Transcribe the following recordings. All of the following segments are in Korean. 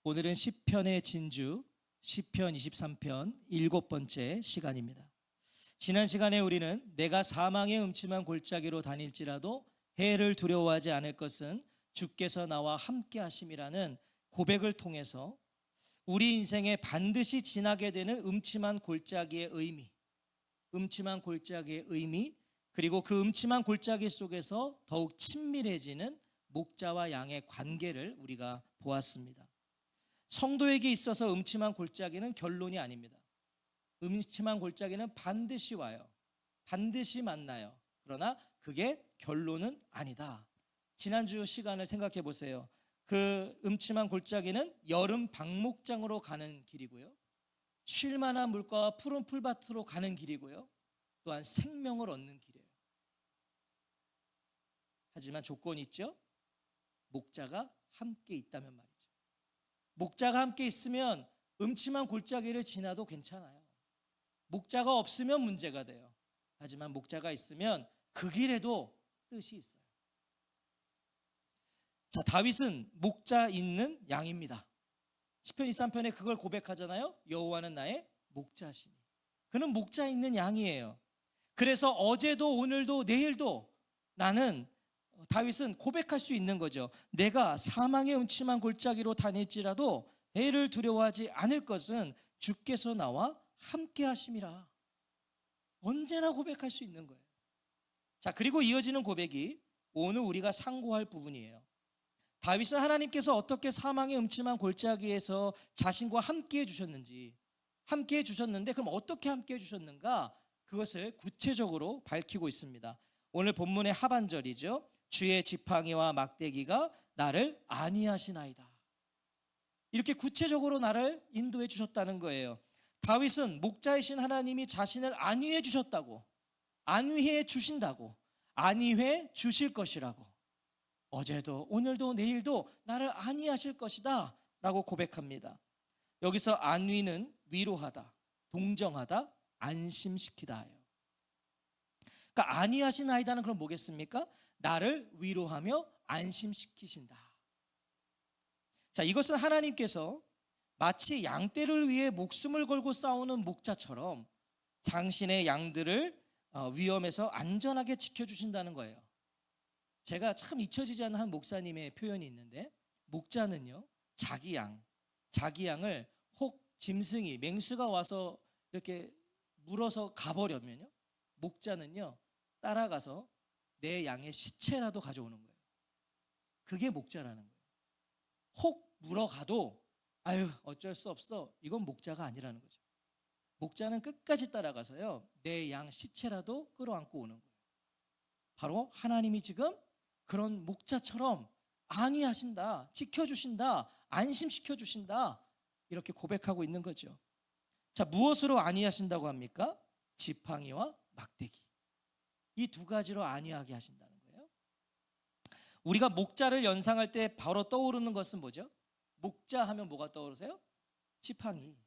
오늘은 시편의 진주, 시편 23편 7번째 시간입니다. 지난 시간에 우리는 내가 사망의 음침한 골짜기로 다닐지라도 해를 두려워하지 않을 것은 주께서 나와 함께 하심이라는 고백을 통해서 우리 인생에 반드시 지나게 되는 음침한 골짜기의 의미, 그리고 그 음침한 골짜기 속에서 더욱 친밀해지는 목자와 양의 관계를 우리가 보았습니다. 성도에게 있어서 음침한 골짜기는 결론이 아닙니다. 음침한 골짜기는 반드시 와요. 반드시 만나요. 그러나 그게 결론은 아니다. 지난주 시간을 생각해 보세요. 그 음침한 골짜기는 여름 방목장으로 가는 길이고요, 쉴만한 물가와 푸른 풀밭으로 가는 길이고요, 또한 생명을 얻는 길이에요. 하지만 조건이 있죠. 목자가 함께 있다면 말이죠. 목자가 함께 있으면 음침한 골짜기를 지나도 괜찮아요. 목자가 없으면 문제가 돼요. 하지만 목자가 있으면 그 길에도 뜻이 있어요. 자, 다윗은 목자 있는 양입니다. 시편 23편에 그걸 고백하잖아요. 여호와는 나의 목자시니. 그는 목자 있는 양이에요. 그래서 어제도 오늘도 내일도 다윗은 고백할 수 있는 거죠. 내가 사망의 음침한 골짜기로 다닐지라도 해를 두려워하지 않을 것은 주께서 나와 함께 하심이라. 언제나 고백할 수 있는 거예요. 자, 그리고 이어지는 고백이 오늘 우리가 상고할 부분이에요. 다윗은 하나님께서 어떻게 사망의 음침한 골짜기에서 자신과 함께 해주셨는데 그럼 어떻게 함께 해주셨는가? 그것을 구체적으로 밝히고 있습니다. 오늘 본문의 하반절이죠. 주의 지팡이와 막대기가 나를 안위하시나이다. 이렇게 구체적으로 나를 인도해 주셨다는 거예요. 다윗은 목자이신 하나님이 자신을 안위해 주셨다고, 안위해 주신다고, 안위해 주실 것이라고, 어제도 오늘도 내일도 나를 안위하실 것이다 라고 고백합니다. 여기서 안위는 위로하다, 동정하다, 안심시키다예요. 그러니까 안위하시나이다는 그럼 뭐겠습니까? 나를 위로하며 안심시키신다. 자, 이것은 하나님께서 마치 양떼를 위해 목숨을 걸고 싸우는 목자처럼 당신의 양들을 위험에서 안전하게 지켜주신다는 거예요. 제가 참 잊혀지지 않는 한 목사님의 표현이 있는데, 목자는요 자기 양을 혹 짐승이 맹수가 와서 이렇게 물어서 가버려면요, 목자는요 따라가서 내 양의 시체라도 가져오는 거예요. 그게 목자라는 거예요. 혹 물어가도 아유 어쩔 수 없어, 이건 목자가 아니라는 거죠. 목자는 끝까지 따라가서요 내 양 시체라도 끌어안고 오는 거예요. 바로 하나님이 지금 그런 목자처럼 안위하신다, 지켜주신다, 안심시켜주신다, 이렇게 고백하고 있는 거죠. 자, 무엇으로 안위하신다고 합니까? 지팡이와 막대기, 이 두 가지로 안위하게 하신다는 거예요. 우리가 목자를 연상할 때 바로 떠오르는 것은 뭐죠? 목자 하면 뭐가 떠오르세요? 지팡이.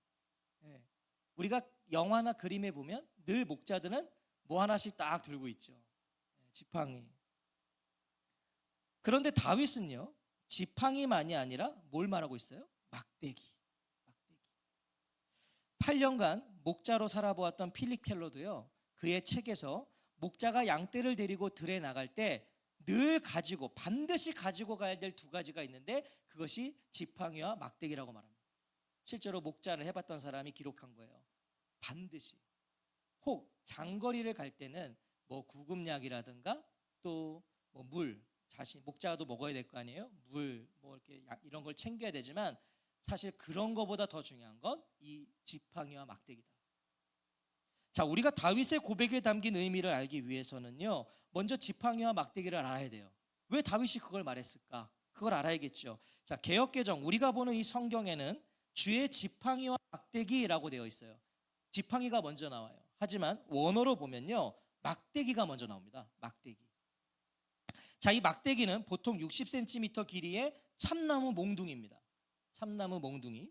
네. 우리가 영화나 그림에 보면 늘 목자들은 뭐 하나씩 딱 들고 있죠. 지팡이. 그런데 다윗은요 지팡이만이 아니라 뭘 말하고 있어요? 막대기. 8년간 목자로 살아보았던 필립 켈러도요 그의 책에서 목자가 양떼를 데리고 들에 나갈 때 늘 반드시 가지고 가야 될 두 가지가 있는데 그것이 지팡이와 막대기라고 말합니다. 실제로 목자를 해봤던 사람이 기록한 거예요. 반드시. 혹 장거리를 갈 때는 뭐 구급약이라든가 또 뭐 물, 목자도 먹어야 될 거 아니에요. 물, 뭐 이렇게 이런 걸 챙겨야 되지만 사실 그런 거보다 더 중요한 건 이 지팡이와 막대기다. 자, 우리가 다윗의 고백에 담긴 의미를 알기 위해서는요 먼저 지팡이와 막대기를 알아야 돼요. 왜 다윗이 그걸 말했을까? 그걸 알아야겠죠. 자, 개역개정 우리가 보는 이 성경에는 주의 지팡이와 막대기라고 되어 있어요. 지팡이가 먼저 나와요. 하지만 원어로 보면요 막대기가 먼저 나옵니다. 막대기. 자, 이 막대기는 보통 60cm 길이의 참나무 몽둥이입니다. 참나무 몽둥이.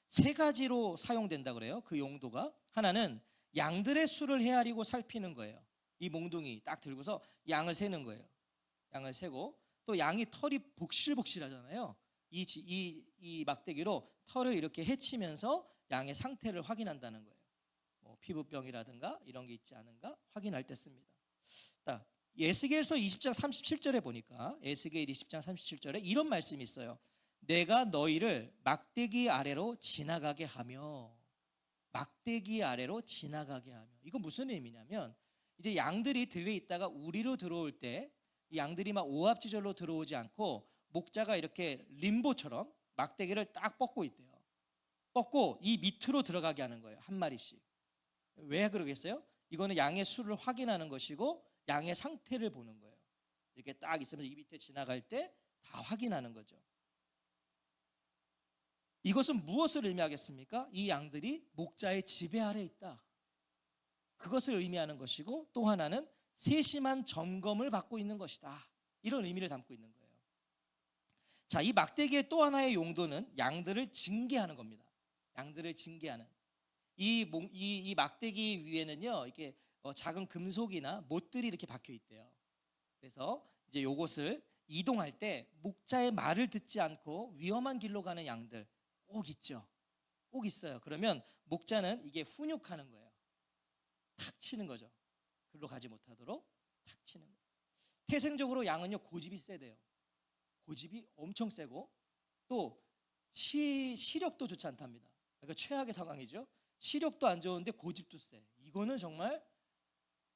세 가지로 사용된다 그래요. 그 용도가 하나는 양들의 수를 헤아리고 살피는 거예요. 이 몽둥이 딱 들고서 양을 세는 거예요. 양을 세고 또 양이 털이 복실복실하잖아요. 이 막대기로 털을 이렇게 헤치면서 양의 상태를 확인한다는 거예요. 뭐 피부병이라든가 이런 게 있지 않은가 확인할 때 씁니다. 에스겔서 20장 37절에 보니까 에스겔 20장 37절에 이런 말씀이 있어요. 내가 너희를 막대기 아래로 지나가게 하며, 막대기 아래로 지나가게 하며. 이거 무슨 의미냐면 이제 양들이 들에 있다가 우리로 들어올 때 이 양들이 막 오합지졸로 들어오지 않고 목자가 이렇게 림보처럼 막대기를 딱 뻗고 있대요. 뻗고 이 밑으로 들어가게 하는 거예요. 한 마리씩. 왜 그러겠어요? 이거는 양의 수를 확인하는 것이고 양의 상태를 보는 거예요. 이렇게 딱 있으면서 이 밑에 지나갈 때 다 확인하는 거죠. 이것은 무엇을 의미하겠습니까? 이 양들이 목자의 지배 아래 있다. 그것을 의미하는 것이고, 또 하나는 세심한 점검을 받고 있는 것이다. 이런 의미를 담고 있는 거예요. 자, 이 막대기의 또 하나의 용도는 양들을 징계하는 겁니다. 양들을 징계하는. 이 막대기 위에는요, 이렇게 작은 금속이나 못들이 이렇게 박혀 있대요. 그래서 이제 요것을 이동할 때 목자의 말을 듣지 않고 위험한 길로 가는 양들 꼭 있죠. 꼭 있어요. 그러면 목자는 이게 훈육하는 거예요. 탁 치는 거죠. 글로 가지 못하도록 탁 치는 거예요. 태생적으로 양은요 고집이 세대요. 고집이 엄청 세고 또 시력도 좋지 않답니다. 그러니까 최악의 상황이죠. 시력도 안 좋은데 고집도 세. 이거는 정말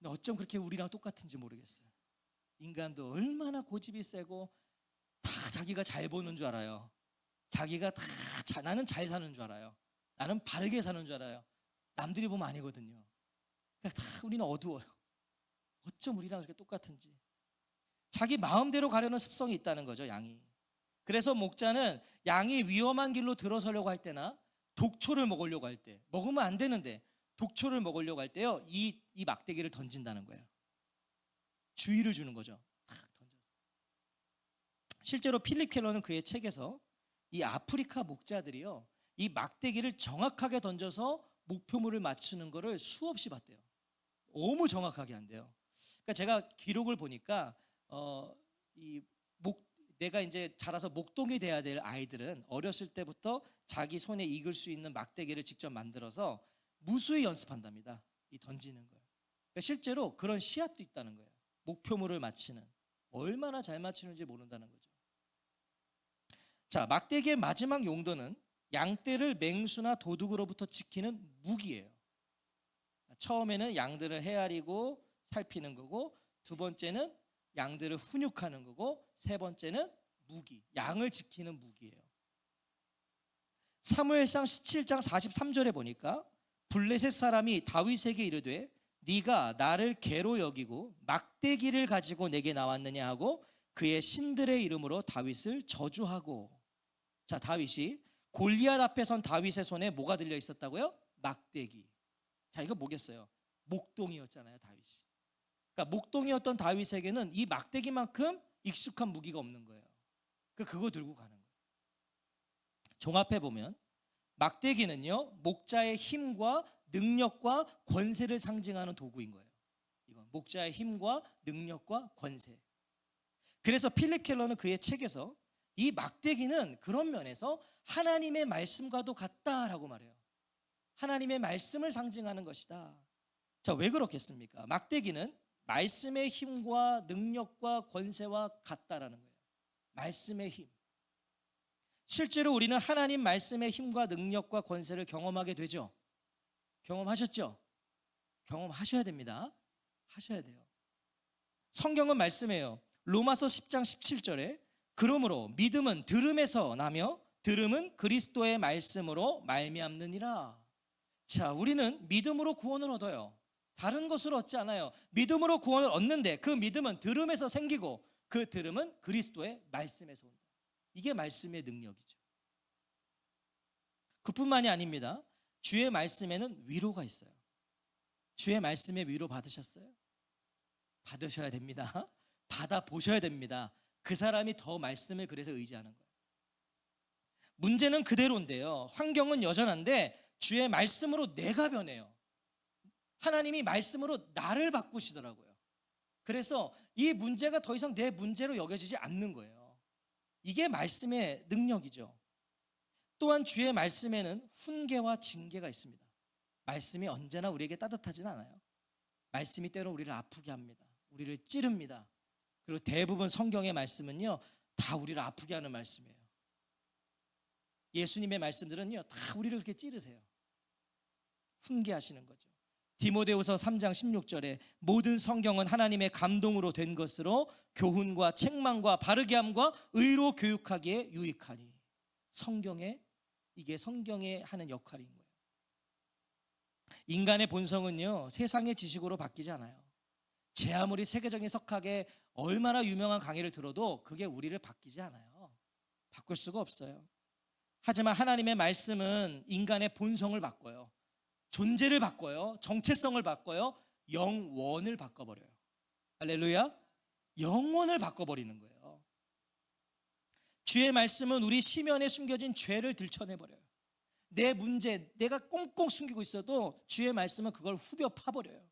어쩜 그렇게 우리랑 똑같은지 모르겠어요. 인간도 얼마나 고집이 세고 다 자기가 잘 보는 줄 알아요. 자기가 나는 잘 사는 줄 알아요. 나는 바르게 사는 줄 알아요. 남들이 보면 아니거든요. 그러니까 다 우리는 어두워요. 어쩜 우리랑 그렇게 똑같은지. 자기 마음대로 가려는 습성이 있다는 거죠, 양이. 그래서 목자는 양이 위험한 길로 들어서려고 할 때나 독초를 먹으려고 할 때, 먹으면 안 되는데 독초를 먹으려고 할 때요, 이 막대기를 던진다는 거예요. 주의를 주는 거죠. 탁 던져서. 실제로 필립 켈러는 그의 책에서 이 아프리카 목자들이요, 이 막대기를 정확하게 던져서 목표물을 맞추는 거를 수없이 봤대요. 너무 정확하게 한대요. 그러니까 제가 기록을 보니까 내가 이제 자라서 목동이 돼야 될 아이들은 어렸을 때부터 자기 손에 익을 수 있는 막대기를 직접 만들어서 무수히 연습한답니다. 이 던지는 걸. 그러니까 실제로 그런 시합도 있다는 거예요. 목표물을 맞히는. 얼마나 잘 맞추는지 모른다는 거죠. 자, 막대기의 마지막 용도는 양떼를 맹수나 도둑으로부터 지키는 무기예요. 처음에는 양들을 헤아리고 살피는 거고, 두 번째는 양들을 훈육하는 거고, 세 번째는 무기, 양을 지키는 무기예요. 사무엘상 17장 43절에 보니까 블레셋 사람이 다윗에게 이르되 네가 나를 개로 여기고 막대기를 가지고 내게 나왔느냐 하고 그의 신들의 이름으로 다윗을 저주하고. 자, 다윗이 골리앗 앞에 선 다윗의 손에 뭐가 들려 있었다고요? 막대기. 자, 이거 뭐겠어요? 목동이었잖아요, 다윗이. 그러니까 목동이었던 다윗에게는 이 막대기만큼 익숙한 무기가 없는 거예요. 그거 들고 가는 거예요. 종합해 보면 막대기는요, 목자의 힘과 능력과 권세를 상징하는 도구인 거예요. 이건 목자의 힘과 능력과 권세. 그래서 필립 켈러는 그의 책에서 이 막대기는 그런 면에서 하나님의 말씀과도 같다라고 말해요. 하나님의 말씀을 상징하는 것이다. 자, 왜 그렇겠습니까? 막대기는 말씀의 힘과 능력과 권세와 같다라는 거예요. 말씀의 힘. 실제로 우리는 하나님 말씀의 힘과 능력과 권세를 경험하게 되죠. 경험하셨죠? 경험하셔야 됩니다. 하셔야 돼요. 성경은 말씀해요. 로마서 10장 17절에 그러므로 믿음은 들음에서 나며 들음은 그리스도의 말씀으로 말미암느니라. 자, 우리는 믿음으로 구원을 얻어요. 다른 것으로 얻지 않아요. 믿음으로 구원을 얻는데 그 믿음은 들음에서 생기고 그 들음은 그리스도의 말씀에서 온다. 이게 말씀의 능력이죠. 그뿐만이 아닙니다. 주의 말씀에는 위로가 있어요. 주의 말씀에 위로 받으셨어요? 받으셔야 됩니다. 받아보셔야 됩니다. 그 사람이 더 말씀을 그래서 의지하는 거예요. 문제는 그대로인데요, 환경은 여전한데 주의 말씀으로 내가 변해요. 하나님이 말씀으로 나를 바꾸시더라고요. 그래서 이 문제가 더 이상 내 문제로 여겨지지 않는 거예요. 이게 말씀의 능력이죠. 또한 주의 말씀에는 훈계와 징계가 있습니다. 말씀이 언제나 우리에게 따뜻하진 않아요. 말씀이 때로 우리를 아프게 합니다. 우리를 찌릅니다. 그리고 대부분 성경의 말씀은요, 다 우리를 아프게 하는 말씀이에요. 예수님의 말씀들은요, 다 우리를 그렇게 찌르세요. 훈계하시는 거죠. 디모데후서 3장 16절에 모든 성경은 하나님의 감동으로 된 것으로 교훈과 책망과 바르게 함과 의로 교육하기에 유익하니. 이게 성경에 하는 역할인 거예요. 인간의 본성은요, 세상의 지식으로 바뀌지 않아요. 제 아무리 세계적인 석학에 얼마나 유명한 강의를 들어도 그게 우리를 바뀌지 않아요. 바꿀 수가 없어요. 하지만 하나님의 말씀은 인간의 본성을 바꿔요. 존재를 바꿔요. 정체성을 바꿔요. 영원을 바꿔버려요. 할렐루야. 영원을 바꿔버리는 거예요. 주의 말씀은 우리 시면에 숨겨진 죄를 들춰내버려요. 내 문제, 내가 꽁꽁 숨기고 있어도 주의 말씀은 그걸 후벼 파버려요.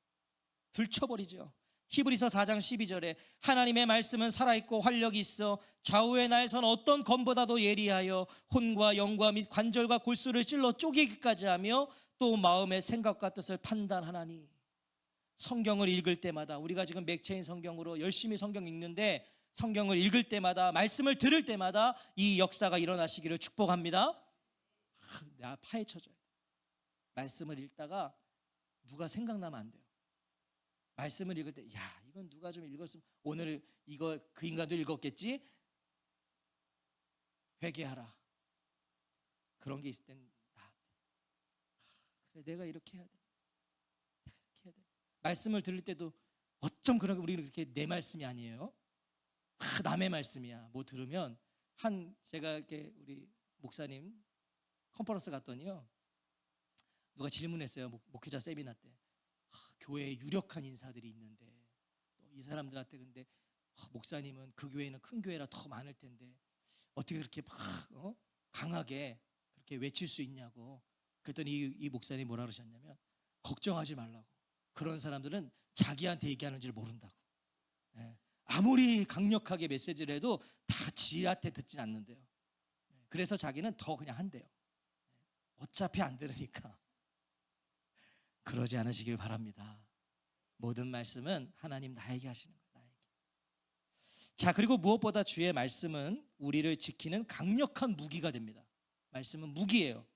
들춰버리죠. 히브리서 4장 12절에 하나님의 말씀은 살아있고 활력이 있어 좌우의 날선 어떤 검보다도 예리하여 혼과 영과 및 관절과 골수를 찔러 쪼개기까지 하며 또 마음의 생각과 뜻을 판단하나니. 성경을 읽을 때마다, 우리가 지금 맥체인 성경으로 열심히 성경 읽는데, 성경을 읽을 때마다, 말씀을 들을 때마다 이 역사가 일어나시기를 축복합니다. 내가 파헤쳐줘야 돼. 말씀을 읽다가 누가 생각나면 안 돼요. 말씀을 읽을 때, 야, 이건 누가 좀 읽었으면, 오늘 이거 그 인간도 읽었겠지? 회개하라. 그런 게 있을 땐 그래, 내가 이렇게 해야 돼. 내가 이렇게 해야 돼. 말씀을 들을 때도 어쩜 그렇게 우리는 그렇게 내 말씀이 아니에요. 다 남의 말씀이야. 뭐 들으면 제가 이렇게 우리 목사님 컨퍼런스 갔더니요, 누가 질문했어요. 목회자 세미나 때. 교회에 유력한 인사들이 있는데 또 이 사람들한테 근데 목사님은 그 교회는 큰 교회라 더 많을 텐데 어떻게 그렇게 막 강하게 그렇게 외칠 수 있냐고. 그랬더니 이 목사님이 뭐라 그러셨냐면, 걱정하지 말라고. 그런 사람들은 자기한테 얘기하는지를 모른다고. 아무리 강력하게 메시지를 해도 다 지한테 듣진 않는데요. 그래서 자기는 더 그냥 한대요. 어차피 안 들으니까. 그러지 않으시길 바랍니다. 모든 말씀은 하나님 나에게 하시는 거예요. 나에게. 자, 그리고 무엇보다 주의 말씀은 우리를 지키는 강력한 무기가 됩니다. 말씀은 무기예요.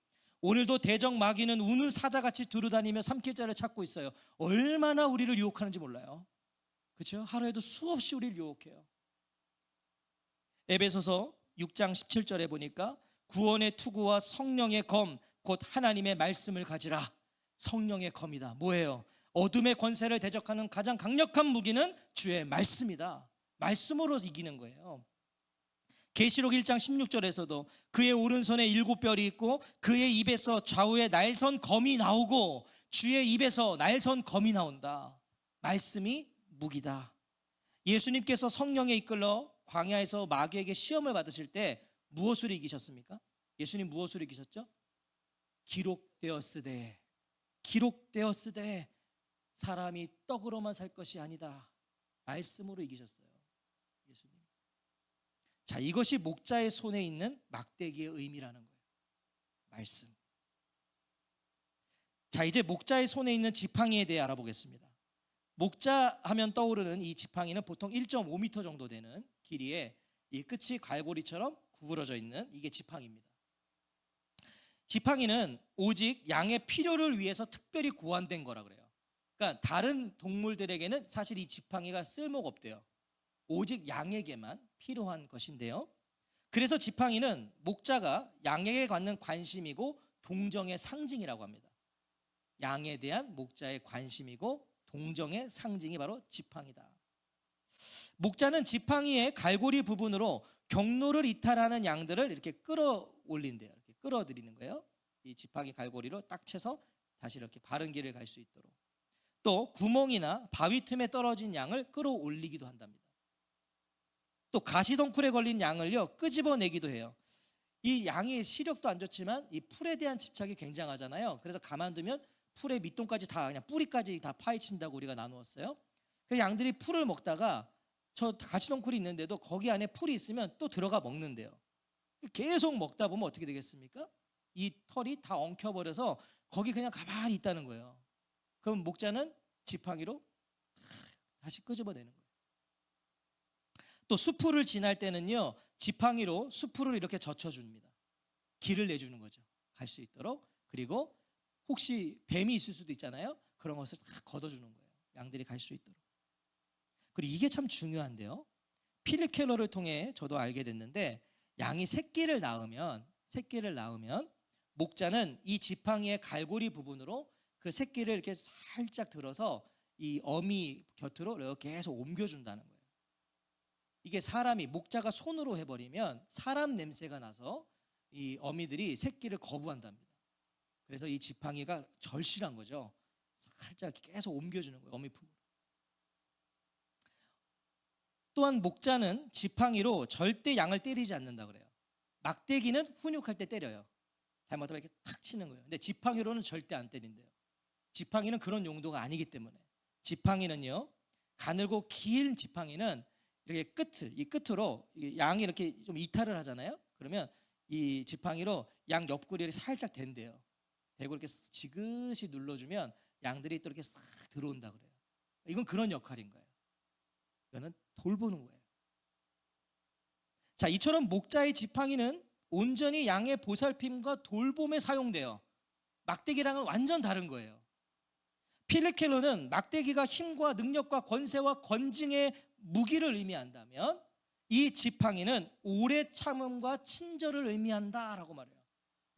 오늘도 대적 마귀는 우는 사자같이 두루다니며 삼킬 자를 찾고 있어요. 얼마나 우리를 유혹하는지 몰라요. 그렇죠? 하루에도 수없이 우리를 유혹해요. 에베소서 6장 17절에 보니까 구원의 투구와 성령의 검 곧 하나님의 말씀을 가지라. 성령의 검이다. 뭐예요? 어둠의 권세를 대적하는 가장 강력한 무기는 주의 말씀이다. 말씀으로 이기는 거예요. 계시록 1장 16절에서도 그의 오른손에 7별이 있고 그의 입에서 좌우에 날선 검이 나오고 주의 입에서 날선 검이 나온다. 말씀이 무기다. 예수님께서 성령에 이끌러 광야에서 마귀에게 시험을 받으실 때 무엇으로 이기셨습니까? 예수님 무엇으로 이기셨죠? 기록되었으되 사람이 떡으로만 살 것이 아니다. 말씀으로 이기셨어요. 예수님. 자, 이것이 목자의 손에 있는 막대기의 의미라는 거예요. 말씀. 자, 이제 목자의 손에 있는 지팡이에 대해 알아보겠습니다. 목자 하면 떠오르는 이 지팡이는 보통 1.5m 정도 되는 길이에 이 끝이 갈고리처럼 구부러져 있는 이게 지팡이입니다. 지팡이는 오직 양의 필요를 위해서 특별히 고안된 거라 그래요. 그러니까 다른 동물들에게는 사실 이 지팡이가 쓸모가 없대요. 오직 양에게만 필요한 것인데요. 그래서 지팡이는 목자가 양에게 갖는 관심이고 동정의 상징이라고 합니다. 양에 대한 목자의 관심이고 동정의 상징이 바로 지팡이다. 목자는 지팡이의 갈고리 부분으로 경로를 이탈하는 양들을 이렇게 끌어올린대요. 이렇게 끌어들이는 거예요. 이 지팡이 갈고리로 딱 채서 다시 이렇게 바른 길을 갈 수 있도록. 또 구멍이나 바위 틈에 떨어진 양을 끌어올리기도 한답니다. 또 가시덩굴에 걸린 양을요 끄집어내기도 해요. 이 양이 시력도 안 좋지만 이 풀에 대한 집착이 굉장하잖아요. 그래서 가만두면 풀의 밑동까지 다 그냥 뿌리까지 다 파헤친다고 우리가 나누었어요. 그 양들이 풀을 먹다가 저 가시덩굴이 있는데도 거기 안에 풀이 있으면 또 들어가 먹는데요. 계속 먹다 보면 어떻게 되겠습니까? 이 털이 다 엉켜버려서 거기 그냥 가만히 있다는 거예요. 그럼 목자는 지팡이로 다시 끄집어내는 거예요. 또 수풀을 지날 때는요, 지팡이로 수풀을 이렇게 젖혀줍니다. 길을 내주는 거죠. 갈 수 있도록. 그리고 혹시 뱀이 있을 수도 있잖아요. 그런 것을 다 걷어주는 거예요. 양들이 갈 수 있도록. 그리고 이게 참 중요한데요. 필립 켈러를 통해 저도 알게 됐는데, 양이 새끼를 낳으면 목자는 이 지팡이의 갈고리 부분으로 그 새끼를 이렇게 살짝 들어서 이 어미 곁으로 이렇게 계속 옮겨준다는 거예요. 이게 사람이 목자가 손으로 해버리면 사람 냄새가 나서 이 어미들이 새끼를 거부한답니다. 그래서 이 지팡이가 절실한 거죠. 살짝 계속 옮겨주는 거예요. 어미 품으로. 또한 목자는 지팡이로 절대 양을 때리지 않는다 그래요. 막대기는 훈육할 때 때려요. 잘못하면 이렇게 탁 치는 거예요. 근데 지팡이로는 절대 안 때린대요. 지팡이는 그런 용도가 아니기 때문에. 지팡이는요, 가늘고 긴 지팡이는 이렇게 이 끝으로 양이 이렇게 좀 이탈을 하잖아요. 그러면 이 지팡이로 양 옆구리를 살짝 댄대요. 대고 이렇게 지그시 눌러주면 양들이 또 이렇게 싹 들어온다 그래요. 이건 그런 역할인 거예요. 이거는 돌보는 거예요. 자, 이처럼 목자의 지팡이는 온전히 양의 보살핌과 돌봄에 사용돼요. 막대기랑은 완전 다른 거예요. 필립 켈러는 막대기가 힘과 능력과 권세와 권징의 무기를 의미한다면 이 지팡이는 오래 참음과 친절을 의미한다라고 말해요.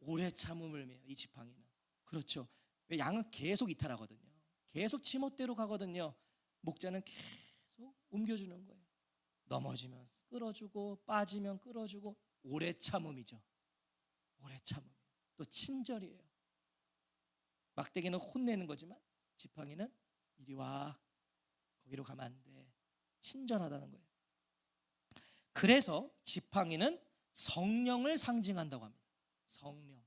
오래 참음을 의미해요. 이 지팡이는. 그렇죠. 왜 양은 계속 이탈하거든요. 계속 지멋대로 가거든요. 목자는 계속 옮겨주는 거예요. 넘어지면 끌어주고 빠지면 끌어주고 오래 참음이죠. 오래 참음. 또 친절이에요. 막대기는 혼내는 거지만 지팡이는 이리 와. 거기로 가면 안 돼. 친절하다는 거예요. 그래서 지팡이는 성령을 상징한다고 합니다. 성령.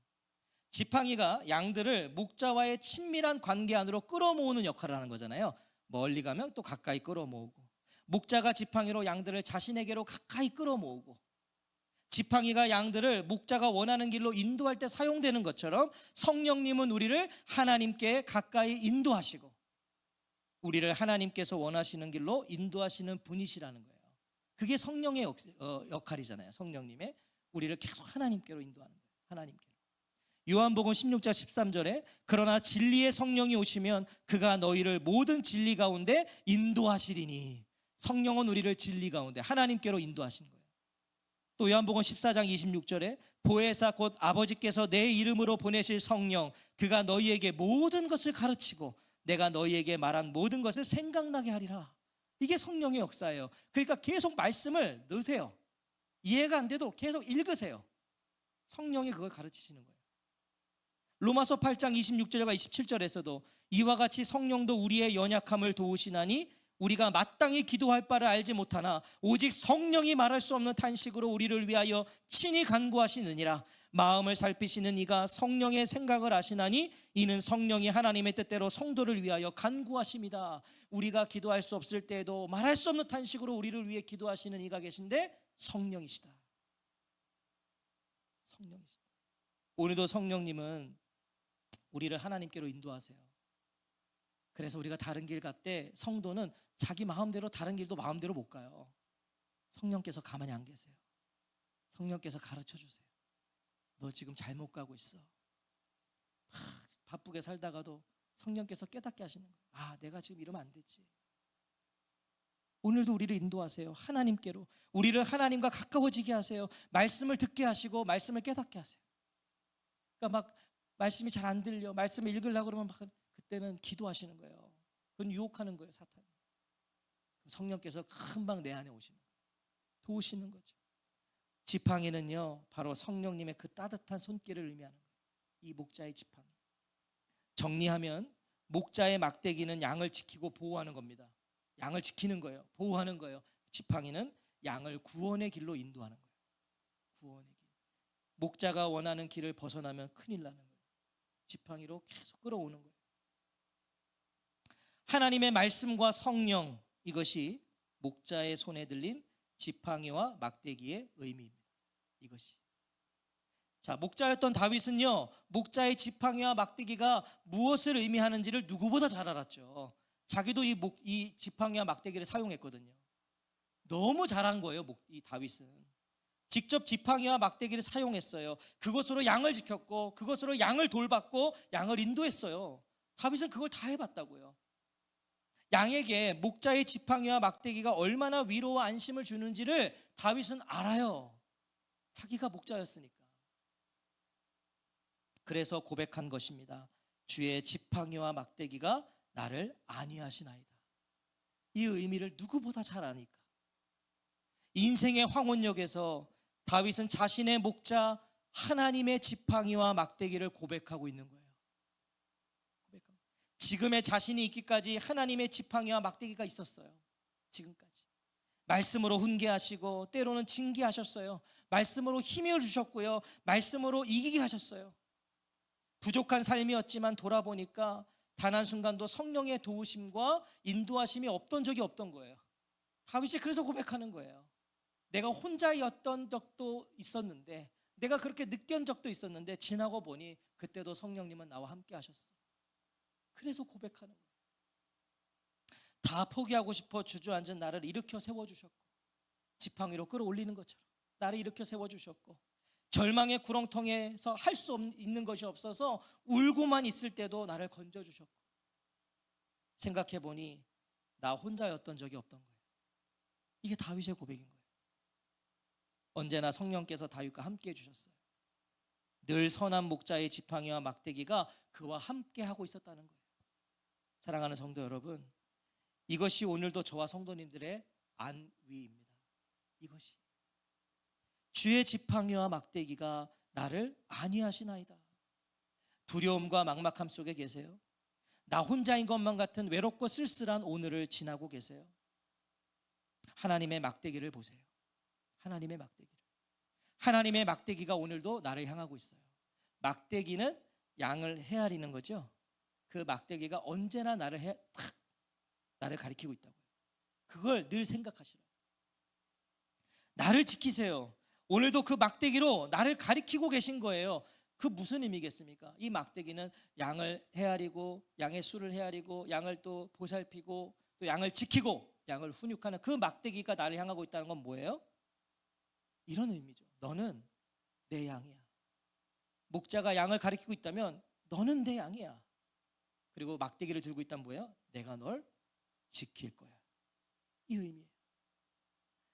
지팡이가 양들을 목자와의 친밀한 관계 안으로 끌어모으는 역할을 하는 거잖아요. 멀리 가면 또 가까이 끌어모으고, 목자가 지팡이로 양들을 자신에게로 가까이 끌어모으고, 지팡이가 양들을 목자가 원하는 길로 인도할 때 사용되는 것처럼 성령님은 우리를 하나님께 가까이 인도하시고 우리를 하나님께서 원하시는 길로 인도하시는 분이시라는 거예요. 그게 성령의 역할이잖아요. 성령님의 우리를 계속 하나님께로 인도하는 거예요. 하나님께로. 요한복음 16장 13절에 그러나 진리의 성령이 오시면 그가 너희를 모든 진리 가운데 인도하시리니, 성령은 우리를 진리 가운데 하나님께로 인도하시는 거예요. 또 요한복음 14장 26절에 보혜사 곧 아버지께서 내 이름으로 보내실 성령 그가 너희에게 모든 것을 가르치고 내가 너희에게 말한 모든 것을 생각나게 하리라. 이게 성령의 역사예요. 그러니까 계속 말씀을 넣으세요. 이해가 안 돼도 계속 읽으세요. 성령이 그걸 가르치시는 거예요. 로마서 8장 26절과 27절에서도 이와 같이 성령도 우리의 연약함을 도우시나니 우리가 마땅히 기도할 바를 알지 못하나 오직 성령이 말할 수 없는 탄식으로 우리를 위하여 친히 간구하시느니라. 마음을 살피시는 이가 성령의 생각을 아시나니 이는 성령이 하나님의 뜻대로 성도를 위하여 간구하십니다. 우리가 기도할 수 없을 때에도 말할 수 없는 탄식으로 우리를 위해 기도하시는 이가 계신데 성령이시다. 성령이시다. 오늘도 성령님은 우리를 하나님께로 인도하세요. 그래서 우리가 다른 길 갈 때 성도는 자기 마음대로 다른 길도 마음대로 못 가요. 성령께서 가만히 안 계세요. 성령께서 가르쳐 주세요. 너 지금 잘못 가고 있어. 바쁘게 살다가도 성령께서 깨닫게 하시는 거예요. 아, 내가 지금 이러면 안 되지. 오늘도 우리를 인도하세요. 하나님께로. 우리를 하나님과 가까워지게 하세요. 말씀을 듣게 하시고 말씀을 깨닫게 하세요. 그러니까 막 말씀이 잘 안 들려. 말씀을 읽으려고 그러면 막 그때는 기도하시는 거예요. 그건 유혹하는 거예요, 사탄이. 성령께서 금방 내 안에 오시는 거예요. 도우시는 거죠. 지팡이는요, 바로 성령님의 그 따뜻한 손길을 의미하는 거예요. 이 목자의 지팡이. 정리하면 목자의 막대기는 양을 지키고 보호하는 겁니다. 양을 지키는 거예요. 보호하는 거예요. 지팡이는 양을 구원의 길로 인도하는 거예요. 구원의 길. 목자가 원하는 길을 벗어나면 큰일 나는 거예요. 지팡이로 계속 끌어오는 거예요. 하나님의 말씀과 성령, 이것이 목자의 손에 들린 지팡이와 막대기의 의미입니다. 이것이. 자, 목자였던 다윗은요, 목자의 지팡이와 막대기가 무엇을 의미하는지를 누구보다 잘 알았죠. 자기도 이 지팡이와 막대기를 사용했거든요. 너무 잘한 거예요, 이 다윗은. 직접 지팡이와 막대기를 사용했어요. 그것으로 양을 지켰고, 그것으로 양을 돌봤고, 양을 인도했어요. 다윗은 그걸 다 해봤다고요. 양에게 목자의 지팡이와 막대기가 얼마나 위로와 안심을 주는지를 다윗은 알아요. 자기가 목자였으니까. 그래서 고백한 것입니다. 주의 지팡이와 막대기가 나를 안위하시나이다. 이 의미를 누구보다 잘 아니까. 인생의 황혼역에서 다윗은 자신의 목자 하나님의 지팡이와 막대기를 고백하고 있는 거예요. 지금의 자신이 있기까지 하나님의 지팡이와 막대기가 있었어요. 지금까지 말씀으로 훈계하시고 때로는 징계하셨어요. 말씀으로 힘을 주셨고요, 말씀으로 이기게 하셨어요. 부족한 삶이었지만 돌아보니까 단 한순간도 성령의 도우심과 인도하심이 없던 적이 없던 거예요. 다윗이 그래서 고백하는 거예요. 내가 혼자였던 적도 있었는데, 내가 그렇게 느꼈던 적도 있었는데, 지나고 보니 그때도 성령님은 나와 함께 하셨어. 그래서 고백하는 거예요. 다 포기하고 싶어 주저앉은 나를 일으켜 세워주셨고, 지팡이로 끌어올리는 것처럼 나를 일으켜 세워주셨고, 절망의 구렁텅이에서 할 수 있는 것이 없어서 울고만 있을 때도 나를 건져주셨고, 생각해보니 나 혼자였던 적이 없던 거예요. 이게 다윗의 고백인 거예요. 언제나 성령께서 다윗과 함께 해주셨어요. 늘 선한 목자의 지팡이와 막대기가 그와 함께 하고 있었다는 거예요. 사랑하는 성도 여러분, 이것이 오늘도 저와 성도님들의 안위입니다. 이것이 주의 지팡이와 막대기가 나를 안위하시나이다. 두려움과 막막함 속에 계세요? 나 혼자인 것만 같은 외롭고 쓸쓸한 오늘을 지나고 계세요? 하나님의 막대기를 보세요. 하나님의 막대기를. 하나님의 막대기가 오늘도 나를 향하고 있어요. 막대기는 양을 헤아리는 거죠. 그 막대기가 언제나 나를 가리키고 있다고요. 그걸 늘 생각하시라고. 나를 지키세요. 오늘도 그 막대기로 나를 가리키고 계신 거예요. 그 무슨 의미겠습니까? 이 막대기는 양을 헤아리고, 양의 수를 헤아리고, 양을 또 보살피고, 또 양을 지키고, 양을 훈육하는 그 막대기가 나를 향하고 있다는 건 뭐예요? 이런 의미죠. 너는 내 양이야. 목자가 양을 가리키고 있다면 너는 내 양이야. 그리고 막대기를 들고 있다면 뭐예요? 내가 널 지킬 거야. 이 의미예요.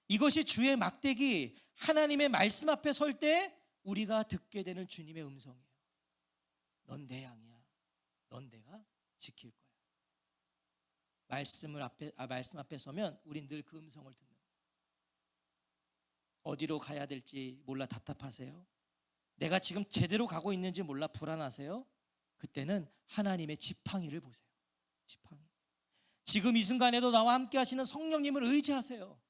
이것이 주의 막대기, 하나님의 말씀 앞에 설 때 우리가 듣게 되는 주님의 음성이에요. 넌 내 양이야. 넌 내가 지킬 거야. 말씀 앞에 서면 우린 늘 그 음성을 듣는 거예요. 어디로 가야 될지 몰라 답답하세요? 내가 지금 제대로 가고 있는지 몰라 불안하세요? 그때는 하나님의 지팡이를 보세요. 지팡이. 지금 이 순간에도 나와 함께 하시는 성령님을 의지하세요.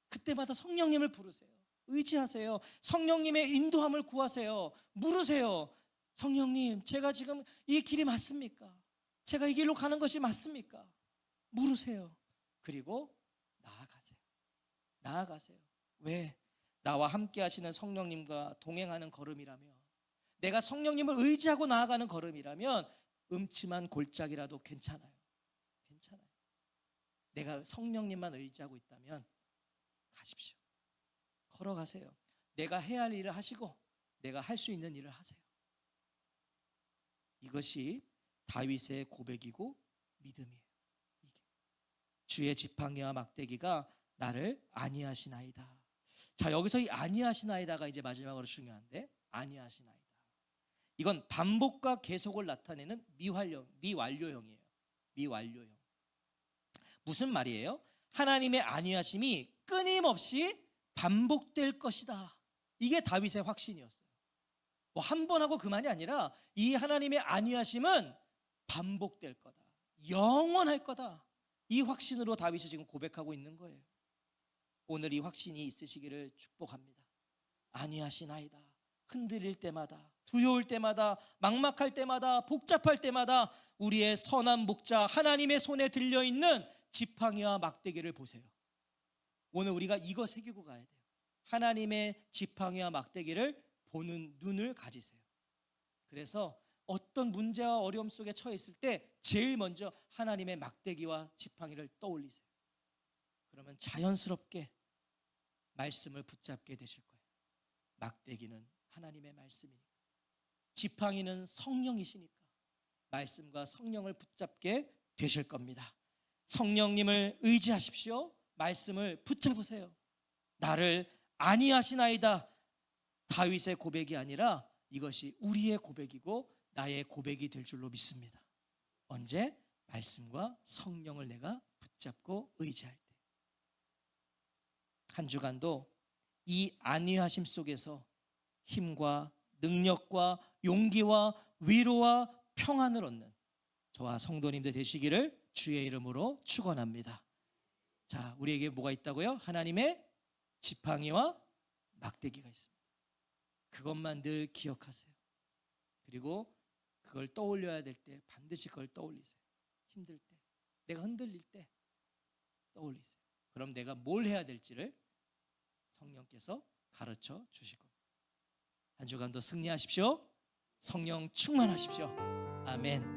그때마다 성령님을 부르세요. 의지하세요. 성령님의 인도함을 구하세요. 물으세요. 성령님, 제가 지금 이 길이 맞습니까? 제가 이 길로 가는 것이 맞습니까? 물으세요. 그리고 나아가세요. 나아가세요. 왜? 나와 함께 하시는 성령님과 동행하는 걸음이라면, 내가 성령님을 의지하고 나아가는 걸음이라면 음침한 골짜기라도 괜찮아요. 괜찮아요. 내가 성령님만 의지하고 있다면 가십시오. 걸어가세요. 내가 해야 할 일을 하시고 내가 할 수 있는 일을 하세요. 이것이 다윗의 고백이고 믿음이에요. 이게 주의 지팡이와 막대기가 나를 안위하시나이다. 자, 여기서 이 안위하시나이다가 이제 마지막으로 중요한데, 안위하시나이다. 이건 반복과 계속을 나타내는 미완료형이에요. 미완료형. 무슨 말이에요? 하나님의 안위하심이 끊임없이 반복될 것이다. 이게 다윗의 확신이었어요. 한 번 하고 그만이 아니라 이 하나님의 안위하심은 반복될 거다. 영원할 거다. 이 확신으로 다윗이 지금 고백하고 있는 거예요. 오늘 이 확신이 있으시기를 축복합니다. 안위하시나이다. 흔들릴 때마다, 두려울 때마다, 막막할 때마다, 복잡할 때마다 우리의 선한 목자 하나님의 손에 들려있는 지팡이와 막대기를 보세요. 오늘 우리가 이거 새기고 가야 돼요. 하나님의 지팡이와 막대기를 보는 눈을 가지세요. 그래서 어떤 문제와 어려움 속에 처해 있을 때 제일 먼저 하나님의 막대기와 지팡이를 떠올리세요. 그러면 자연스럽게 말씀을 붙잡게 되실 거예요. 막대기는 하나님의 말씀이니까, 지팡이는 성령이시니까 말씀과 성령을 붙잡게 되실 겁니다. 성령님을 의지하십시오. 말씀을 붙잡으세요. 나를 아니하시나이다. 다윗의 고백이 아니라 이것이 우리의 고백이고 나의 고백이 될 줄로 믿습니다. 언제? 말씀과 성령을 내가 붙잡고 의지할 때. 한 주간도 이 안위하심 속에서 힘과 능력과 용기와 위로와 평안을 얻는 저와 성도님들 되시기를 주의 이름으로 축원합니다. 자, 우리에게 뭐가 있다고요? 하나님의 지팡이와 막대기가 있습니다. 그것만 늘 기억하세요. 그리고 그걸 떠올려야 될 때 반드시 그걸 떠올리세요. 힘들 때, 내가 흔들릴 때 떠올리세요. 그럼 내가 뭘 해야 될지를 성령께서 가르쳐 주실 겁니다. 한 주간도 승리하십시오. 성령 충만하십시오. 아멘.